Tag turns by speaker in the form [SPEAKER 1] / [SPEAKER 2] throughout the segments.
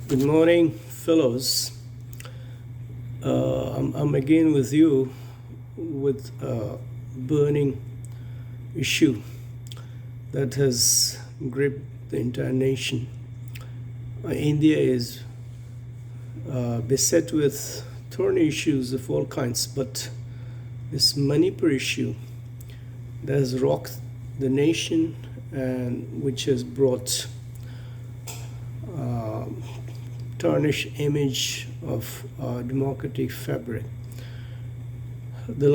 [SPEAKER 1] Good morning, fellows. I'm again with you with a burning issue that has gripped the entire nation. India is beset with thorny issues of all kinds, but this Manipur issue that has rocked the nation and which has brought tarnished image of our democratic fabric. One of the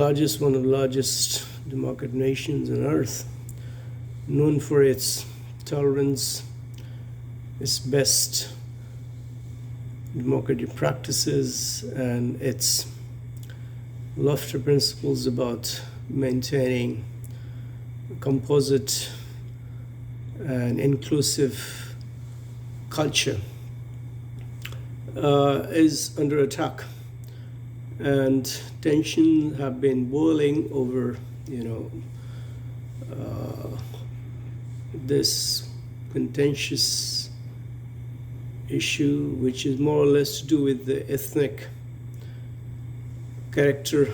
[SPEAKER 1] largest democratic nations on earth, known for its tolerance, its best democratic practices, and its lofty principles about maintaining a composite and inclusive culture. Is under attack, and tensions have been boiling over, this contentious issue, which is more or less to do with the ethnic character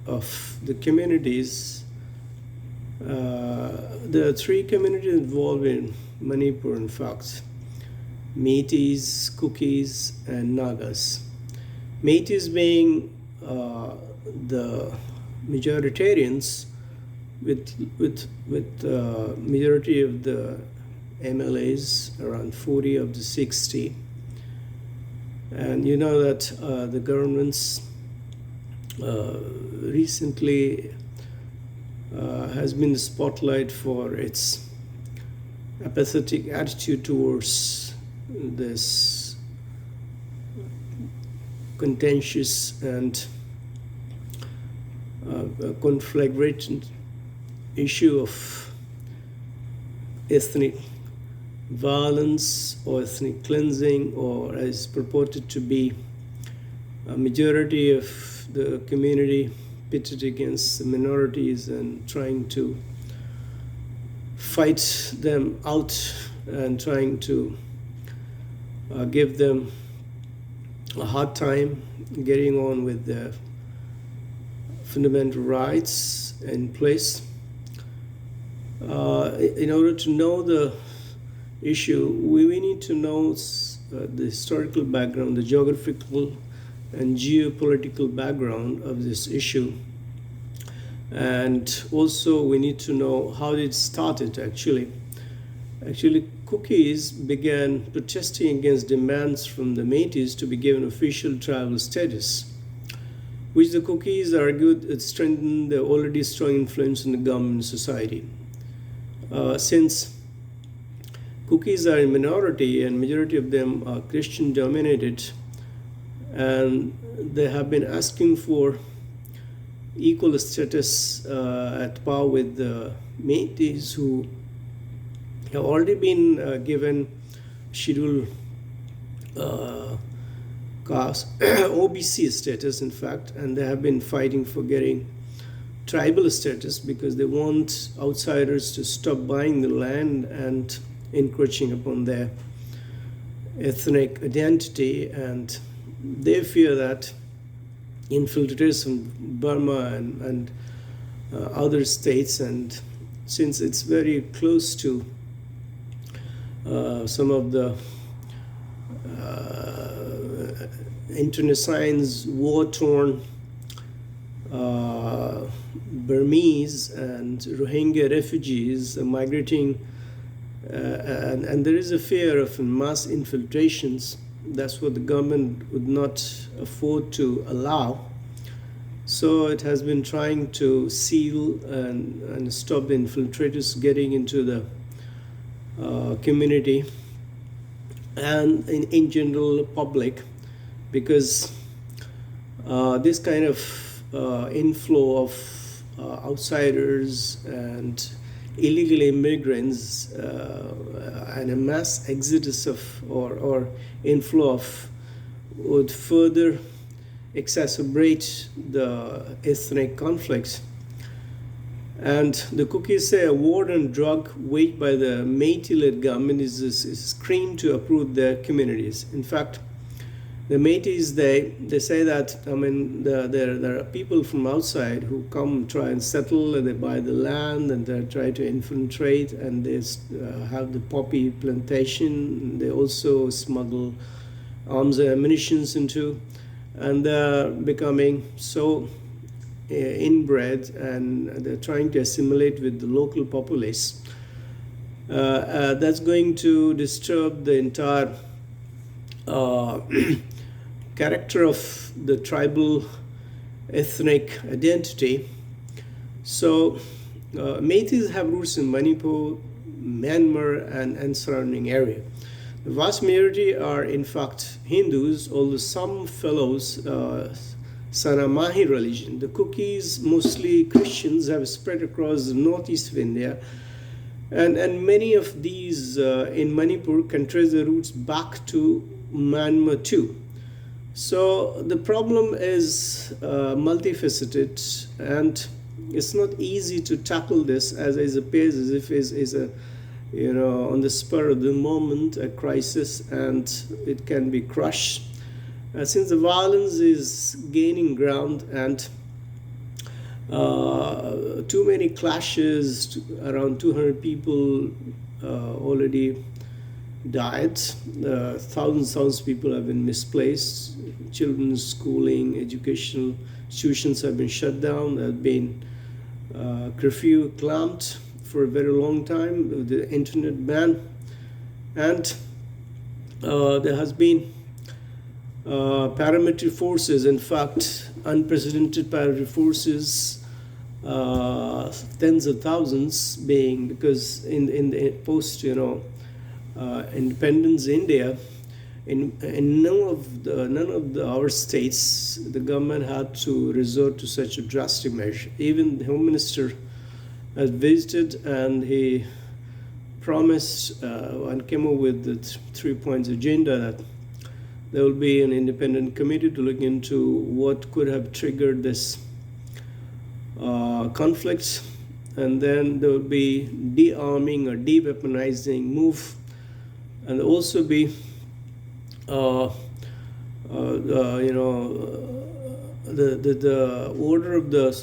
[SPEAKER 1] of the communities. There are three communities involved in Manipur, in fact. Métis, Kukis, and Nagas. Métis being the majoritarians with majority of the MLAs, around 40 of the 60. And you know that the governments recently has been the spotlight for its apathetic attitude towards this contentious and conflagrated issue of ethnic violence or ethnic cleansing, or as purported to be a majority of the community pitted against the minorities and trying to fight them out and trying to give them a hard time getting on with their fundamental rights in place. In order to know the issue, we need to know the historical background, the geographical and geopolitical background of this issue. And also we need to know how it started actually. Actually, Kukis began protesting against demands from the Métis to be given official tribal status, which the Kukis argued it strengthened their already strong influence in the government and society. Since Kukis are in minority and majority of them are Christian dominated, and they have been asking for equal status at par with the Métis, who have already been given scheduled caste OBC status, in fact, and they have been fighting for getting tribal status because they want outsiders to stop buying the land and encroaching upon their ethnic identity. And they fear that infiltrators from Burma and other states, and since it's very close to some of the internecines, war-torn Burmese and Rohingya refugees are migrating, and there is a fear of mass infiltrations. That's what the government would not afford to allow. So it has been trying to seal and stop the infiltrators getting into the community and in general public, because this kind of inflow of outsiders and illegal immigrants and a mass exodus of or inflow of would further exacerbate the ethnic conflicts. And the cookies say a war on drug waged by the Métis-led government is screamed to uproot their communities. In fact, the Métis, they say that, I mean, there are people from outside who come try and settle, and they buy the land, and they try to infiltrate, and they have the poppy plantation. They also smuggle arms and ammunition into, and they're becoming so inbred, and they're trying to assimilate with the local populace. That's going to disturb the entire uh, character of the tribal ethnic identity. So, Métis have roots in Manipur, Myanmar, and surrounding area. The vast majority are, in fact, Hindus, although some fellows Sanamahi religion. The Kukis, mostly Christians, have spread across the northeast of India, and many of these in Manipur can trace their roots back to Myanmar too. So the problem is multifaceted, and it's not easy to tackle this as it appears as if is a on the spur of the moment a crisis, and it can be crushed. Since the violence is gaining ground, and too many clashes, around 200 people already died, thousands of people have been misplaced, children's schooling, educational institutions have been shut down, there have been curfew clamped for a very long time, with the internet ban, and there has been paramilitary forces, in fact, unprecedented paramilitary forces, tens of thousands being, because in the post, independence India, in none of our states, the government had to resort to such a drastic measure. Even the Home Minister has visited, and he promised and came up with the 3 points agenda that there will be an independent committee to look into what could have triggered this conflict, and then there will be de-arming or de-weaponizing move, and also be the order of the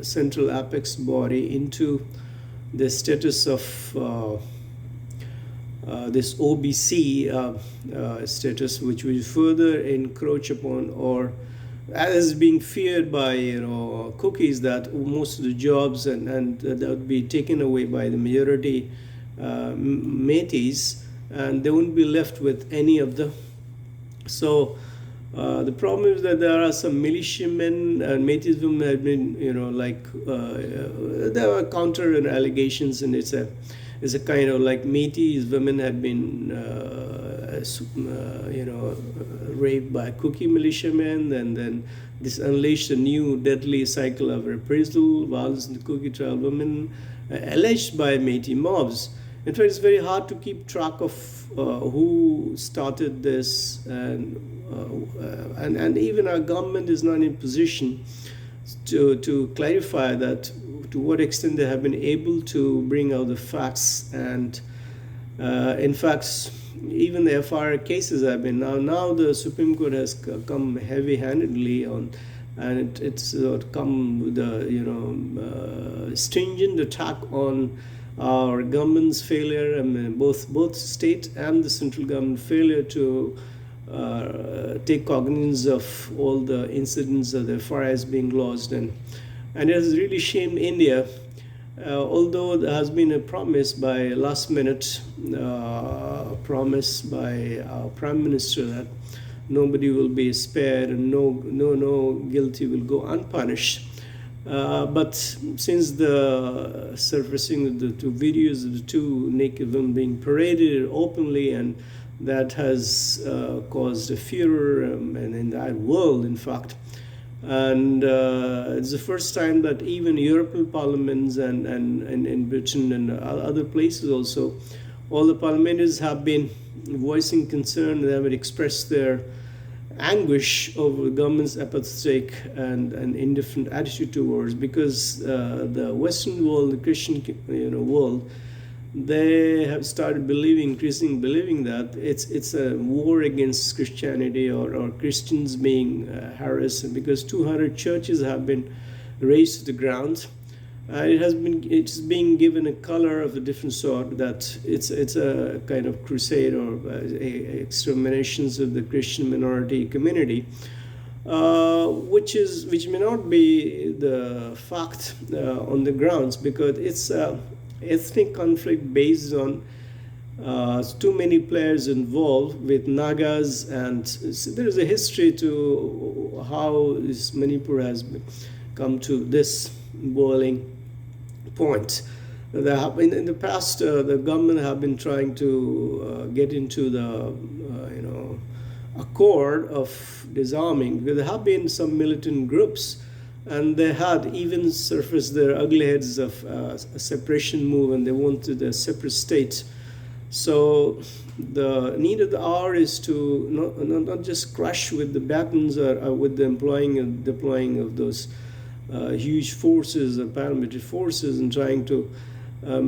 [SPEAKER 1] central apex body into the status of this OBC status, which will further encroach upon, or as being feared by cookies, that most of the jobs and that would be taken away by the majority Métis, and they wouldn't be left with any of the. So the problem is that there are some militiamen and Métis women have been there are counter allegations, and it's a kind of like Métis women had been raped by Kuki militiamen, and then this unleashed a new deadly cycle of reprisal, violence in the Kuki tribal women, alleged by Métis mobs. In fact, it's very hard to keep track of who started this, and even our government is not in position to clarify that, to what extent they have been able to bring out the facts. And in fact, even the FR cases have been now the Supreme Court has come heavy-handedly on, and it's come with a stringent attack on our government's failure, both state and the central government failure to take cognizance of all the incidents of the FRIs being lodged, and it has really shamed India. Although there has been a promise by last minute promise by our Prime Minister that nobody will be spared and no guilty will go unpunished. But since the surfacing of the two videos of the two naked women being paraded openly, and that has caused a furor in the entire world, in fact. And it's the first time that even European parliaments and in Britain and other places also, all the parliamentarians have been voicing concern, they have expressed their anguish over the government's apathetic and indifferent attitude towards, because the Western world, the Christian world, they have started believing, increasingly believing that it's a war against Christianity, or Christians being harassed, because 200 churches have been razed to the ground. It's being given a color of a different sort, that it's a kind of crusade, or exterminations of the Christian minority community, which may not be the fact on the grounds, because it's ethnic conflict based on too many players involved with Nagas, and there's a history to how this Manipur has come to this boiling point. In the past, the government have been trying to get into the accord of disarming, because there have been some militant groups, and they had even surfaced their ugly heads of a separation move, and they wanted a separate state. So the need of the hour is to not just crush with the batons, or with the employing and deploying of those huge forces, paramilitary forces, and trying to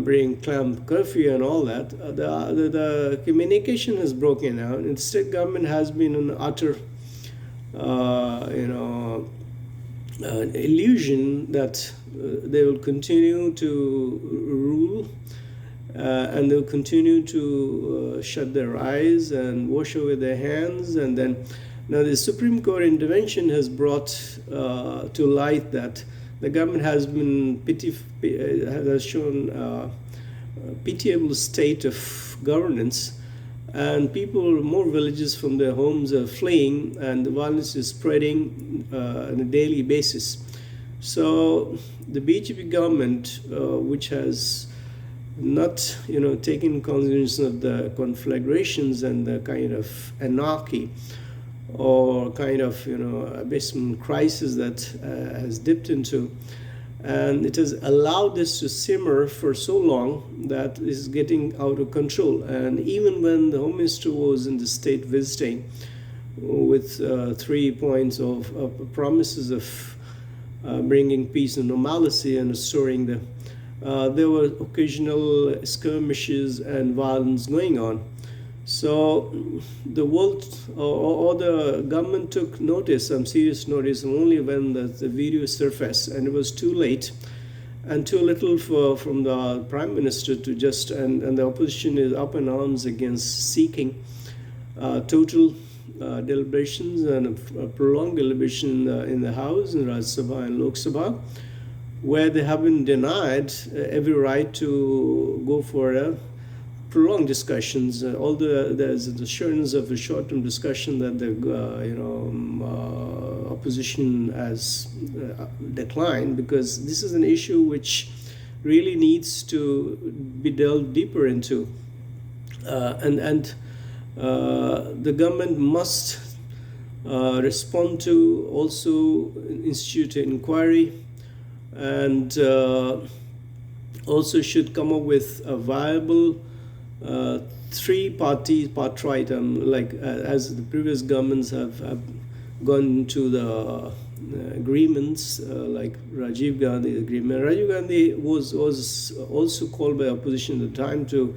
[SPEAKER 1] bring clamp curfew and all that. The communication has broken down, and the state government has been an utter illusion that they will continue to rule, and they'll continue to shut their eyes and wash away their hands. And then now the Supreme Court intervention has brought to light that the government has been has shown a pitiable state of governance, and people, more villages from their homes are fleeing, and the violence is spreading on a daily basis. So the BJP government, which has not taken cognizance of the conflagrations and the kind of anarchy, or kind of abysmal crisis that has dipped into, and it has allowed this to simmer for so long that it is getting out of control. And even when the Home Minister was in the state visiting with 3 points of promises of bringing peace and normalcy and restoring there were occasional skirmishes and violence going on. So the world or the government took notice, some serious notice, only when the video surfaced, and it was too late and too little from the Prime Minister to just, and the opposition is up in arms against seeking total deliberations and a prolonged deliberation in the House, in Rajya Sabha and Lok Sabha, where they have been denied every right to go for a prolonged discussions, although there's an assurance of a short-term discussion that the opposition has declined, because this is an issue which really needs to be delved deeper into, and the government must respond to, also institute an inquiry, and also should come up with a viable three-party tritum, like as the previous governments have gone into the agreements, like Rajiv Gandhi agreement. Rajiv Gandhi was also called by opposition at the time to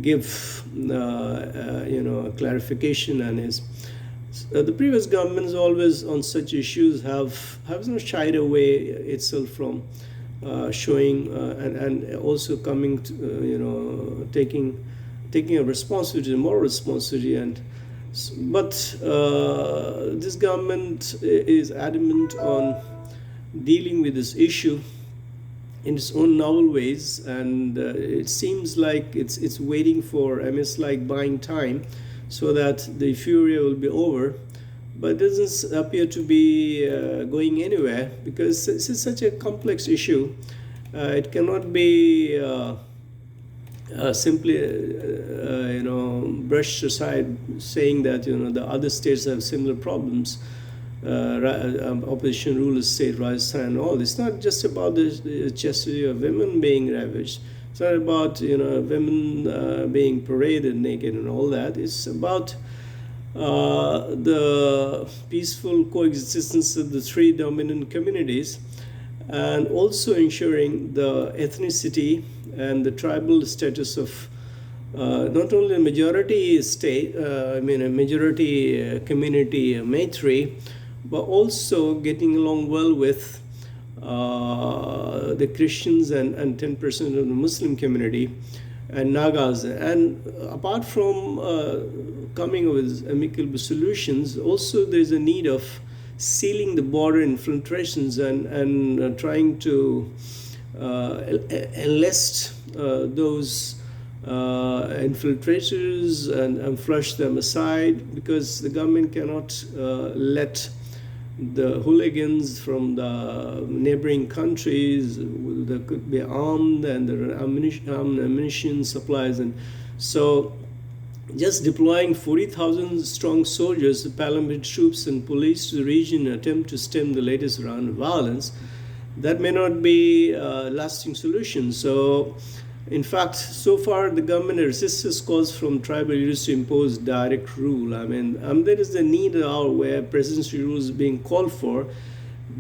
[SPEAKER 1] give a clarification, and the previous governments always on such issues have not shied away itself from showing and also coming to taking a responsibility, a moral responsibility, but this government is adamant on dealing with this issue in its own novel ways, and it seems like it's waiting for, it's like buying time so that the euphoria will be over. But it doesn't appear to be going anywhere, because this is such a complex issue. It cannot be simply brushed aside, saying that the other states have similar problems. Opposition rulers state, Rajasthan, and all. It's not just about the chastity of women being ravaged. It's not about women being paraded naked and all that. It's about the peaceful coexistence of the three dominant communities, and also ensuring the ethnicity and the tribal status of not only a majority state, a majority community Maitri, but also getting along well with the Christians and 10% of the Muslim community and Nagas. And apart from coming up with amicable solutions, also there's a need of sealing the border infiltrations and trying to enlist those infiltrators and flush them aside, because the government cannot let the hooligans from the neighboring countries that could be armed, and there are ammunition supplies. And so just deploying 40,000 strong soldiers, paramilitary troops and police to the region in an attempt to stem the latest round of violence, that may not be a lasting solution. So in fact, so far the government resists calls from tribal leaders to impose direct rule. There is the need now where presidency rule is being called for,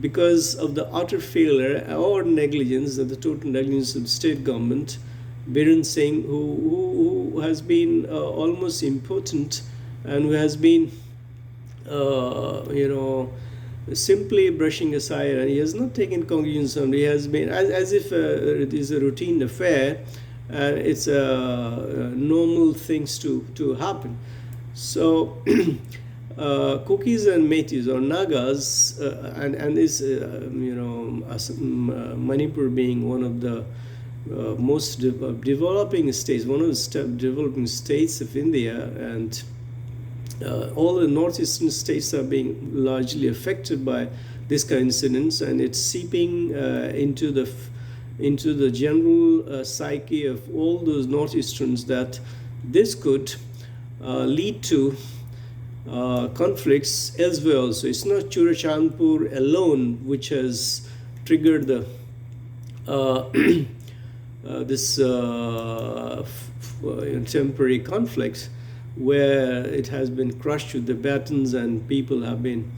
[SPEAKER 1] because of the utter failure or negligence, the total negligence of the state government. Biren Singh, who has been almost impotent, and who has been, simply brushing aside, and he has not taken cognizance of it. He has been as if it is a routine affair, and it's normal things to happen. So Kukis and Metis or Nagas, and this Manipur being one of the most developing states, one of the developing states of India, and all the northeastern states are being largely affected by this kind of incidents, and it's seeping into the general psyche of all those northeasterns, that this could lead to conflicts elsewhere also. It's not Churachandpur alone which has triggered the this temporary conflict, where it has been crushed with the batons, and people have been,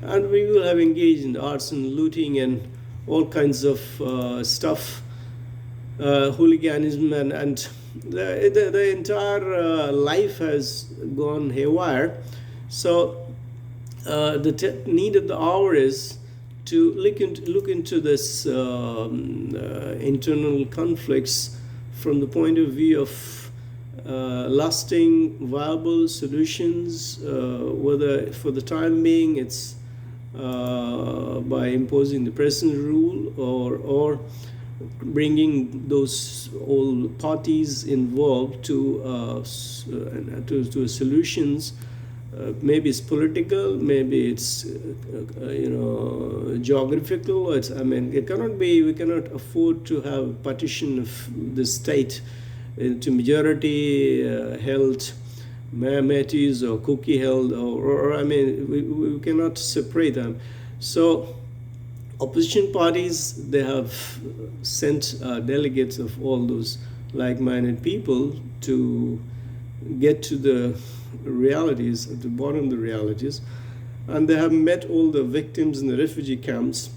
[SPEAKER 1] and we will have engaged in arson, looting, and all kinds of stuff, hooliganism, and the entire life has gone haywire. So the need of the hour is to look into this internal conflicts from the point of view of lasting, viable solutions, whether for the time being it's by imposing the present rule, or bringing those all parties involved to solutions. Maybe it's political, maybe it's geographical. It cannot be. We cannot afford to have partition of the state into majority held Metis or Kuki held, we cannot separate them. So opposition parties, they have sent delegates of all those like-minded people to get to the realities, at the bottom of the realities, and they have met all the victims in the refugee camps.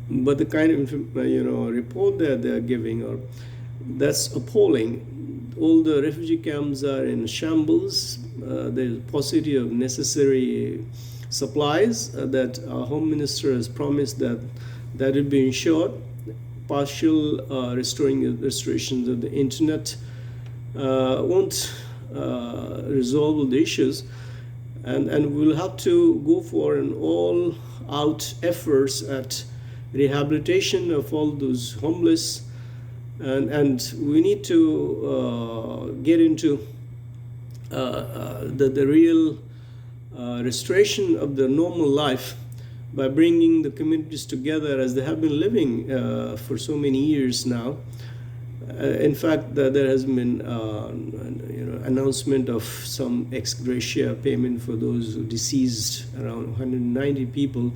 [SPEAKER 1] But the kind of report that they are giving, or that's appalling. All the refugee camps are in shambles. There's paucity of necessary supplies that our Home Minister has promised that will be ensured. Partial restorations of the internet won't resolve all the issues, and we'll have to go for an all-out efforts at rehabilitation of all those homeless, and we need to get into the real restoration of the normal life by bringing the communities together as they have been living for so many years now. In fact, there has been announcement of some ex gratia payment for those who deceased, around 190 people,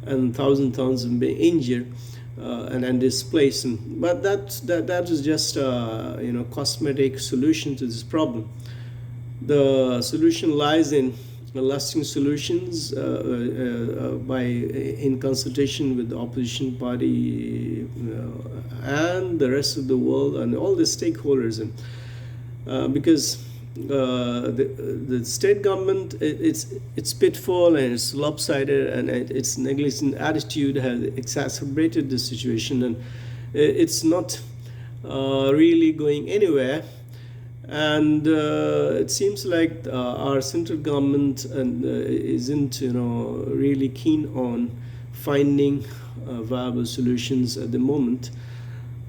[SPEAKER 1] and thousands have been injured and displaced. But that is just cosmetic solution to this problem. The solution lies in lasting solutions by in consultation with the opposition party and the rest of the world and all the stakeholders, and because the state government, its pitfall and its lopsided and its negligent attitude has exacerbated the situation, and it's not really going anywhere. And it seems like our central government isn't, really keen on finding viable solutions at the moment.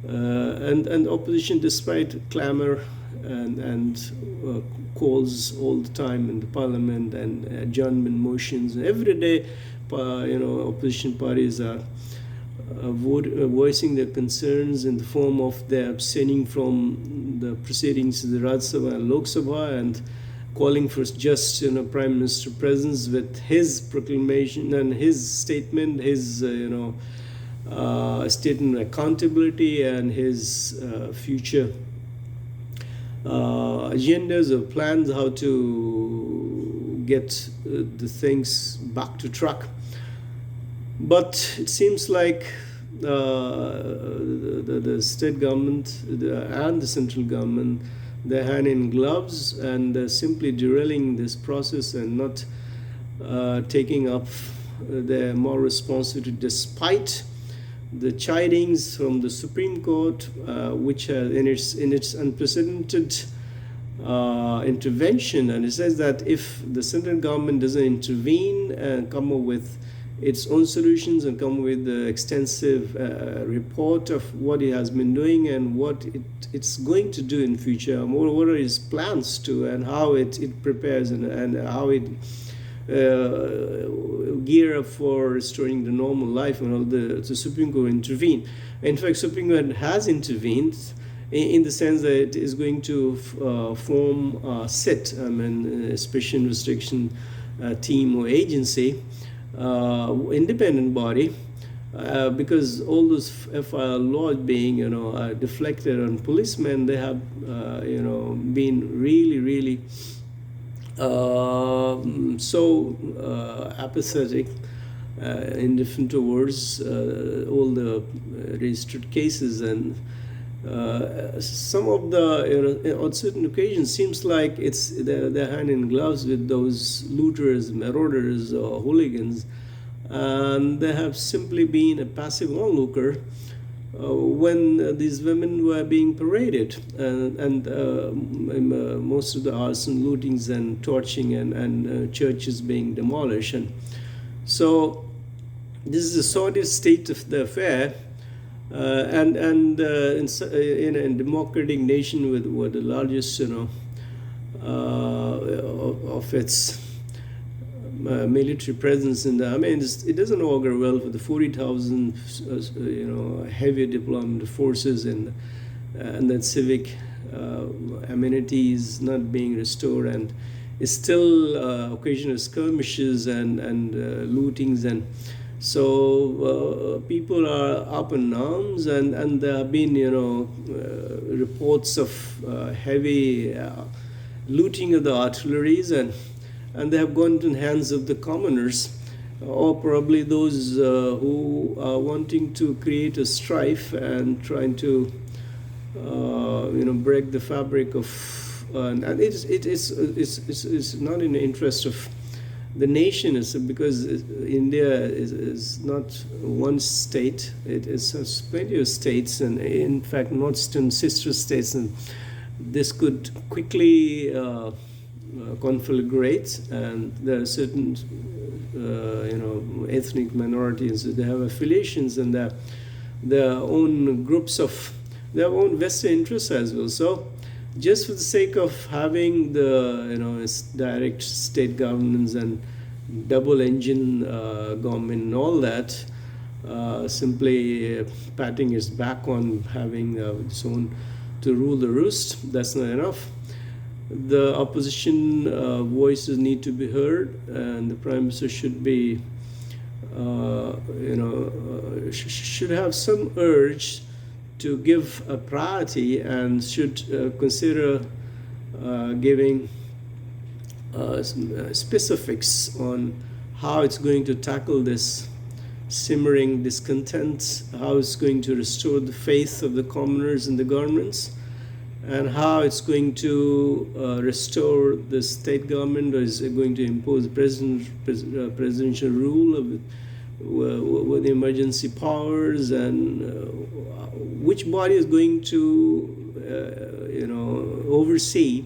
[SPEAKER 1] And opposition, despite clamor and calls all the time in the parliament and adjournment motions, every day, opposition parties are voicing their concerns in the form of their abstaining from the proceedings of the Rajya Sabha and Lok Sabha, and calling for just Prime Minister presence with his proclamation and his statement, his statement of accountability and his future agendas or plans how to get the things back to track. But it seems like the state government and the central government, they're hand in gloves, and they're simply derailing this process and not taking up their moral responsibility, despite the chidings from the Supreme Court, which in its unprecedented intervention, and it says that if the central government doesn't intervene and come up with its own solutions and come with the extensive report of what it has been doing and what it's going to do in future, what are its plans to, and how it prepares and how it gear up for restoring the normal life, and all the Supreme Court intervene. In fact, Supreme Court has intervened in the sense that it is going to form a SIT, a special restriction team or agency, independent body, because all those FIR laws being deflected on policemen, they have been really so apathetic, indifferent towards all the registered cases, and some of the on certain occasions seems like they're hand in gloves with those looters, marauders, or hooligans, and they have simply been a passive onlooker when these women were being paraded, and most of the arson, lootings, and torching, and churches being demolished. And so this is the sordid state of the affair. In a democratic nation with the largest, of its military presence in the, it doesn't augur well for the 40,000, heavy deployment forces and then civic amenities not being restored, and it's still occasional skirmishes and lootings, and so people are up in arms, and there have been, reports of heavy looting of the artilleries, and they have gone into the hands of the commoners, or probably those who are wanting to create a strife and trying to, break the fabric of, and it's not in the interest of the nation, is because India is not one state. It has plenty of states, and in fact, northern sister states, and this could quickly conflagrate. And there are certain, ethnic minorities. They have affiliations, and their own groups of their own vested interests as well. So, just for the sake of having the direct state governance and double engine government and all that, simply patting its back on having its own to rule the roost, that's not enough. The opposition voices need to be heard, and the Prime Minister should be should have some urge to give a priority, and should consider giving specifics on how it's going to tackle this simmering discontent, how it's going to restore the faith of the commoners in the governments, and how it's going to restore the state government, or is it going to impose presidential rule of with emergency powers, and which body is going to oversee,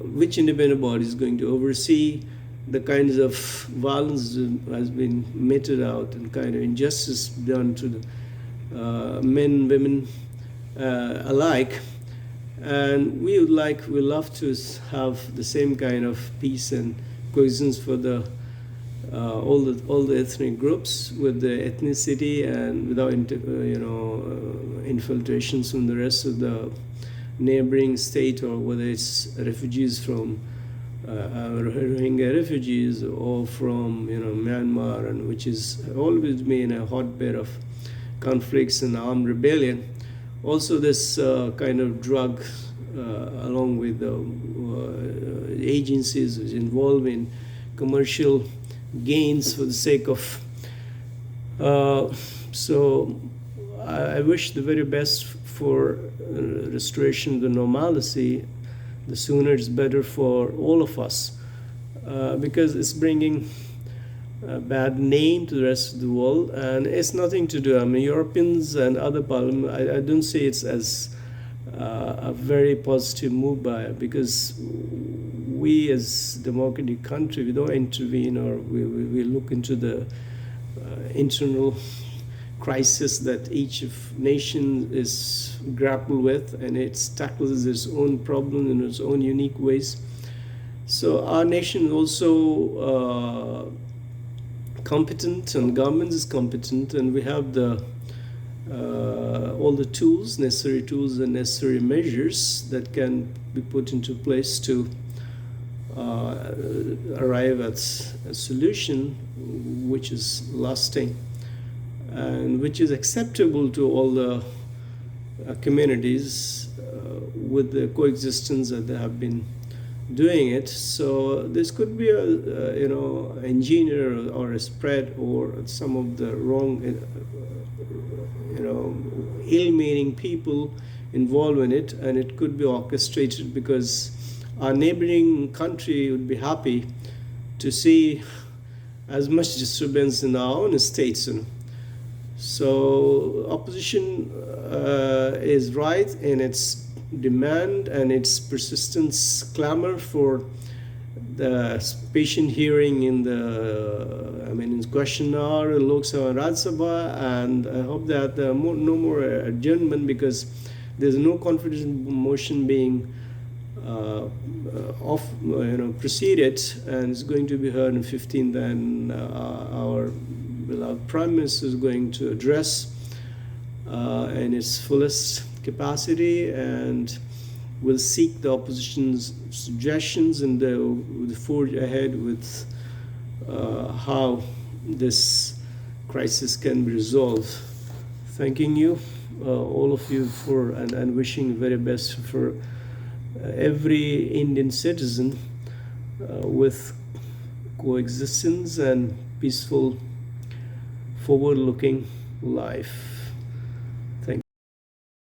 [SPEAKER 1] which independent body is going to oversee the kinds of violence that has been meted out and kind of injustice done to the men, women alike. And we love to have the same kind of peace and coexistence for the all the ethnic groups with the ethnicity and without infiltrations from the rest of the neighboring state, or whether it's refugees from Rohingya refugees or from Myanmar, and which is always been a hotbed of conflicts and armed rebellion. Also, this kind of drug, along with the agencies involved in commercial gains for the sake of. So, I wish the very best for restoration of the normalcy. The sooner it's better for all of us, because it's bringing a bad name to the rest of the world, and it's nothing to do. I mean, Europeans and other parliaments, I don't say it's as a very positive move by it, because we as democratic country, we don't intervene, or we look into the internal crisis that each of nation is grapple with, and it tackles its own problem in its own unique ways. So our nation is also competent, and government is competent, and we have the all the tools, necessary tools and necessary measures that can be put into place to arrive at a solution which is lasting and which is acceptable to all the communities with the coexistence that they have been doing it. So this could be a engineer or a spread or some of the wrong ill-meaning people involved in it, and it could be orchestrated, because our neighboring country would be happy to see as much disturbance in our own states. So opposition is right in its demand and its persistence clamor for the patient hearing in in question hour, Lok Sabha and Rajya Sabha, and I hope that no more adjournment, because there's no confidence motion being proceeded, and it's going to be heard on 15th, and our beloved Prime Minister is going to address in its fullest capacity, and will seek the opposition's suggestions and the forge ahead with how this crisis can be resolved. Thanking you, all of you, for and wishing the very best for every Indian citizen with coexistence and peaceful, forward-looking life.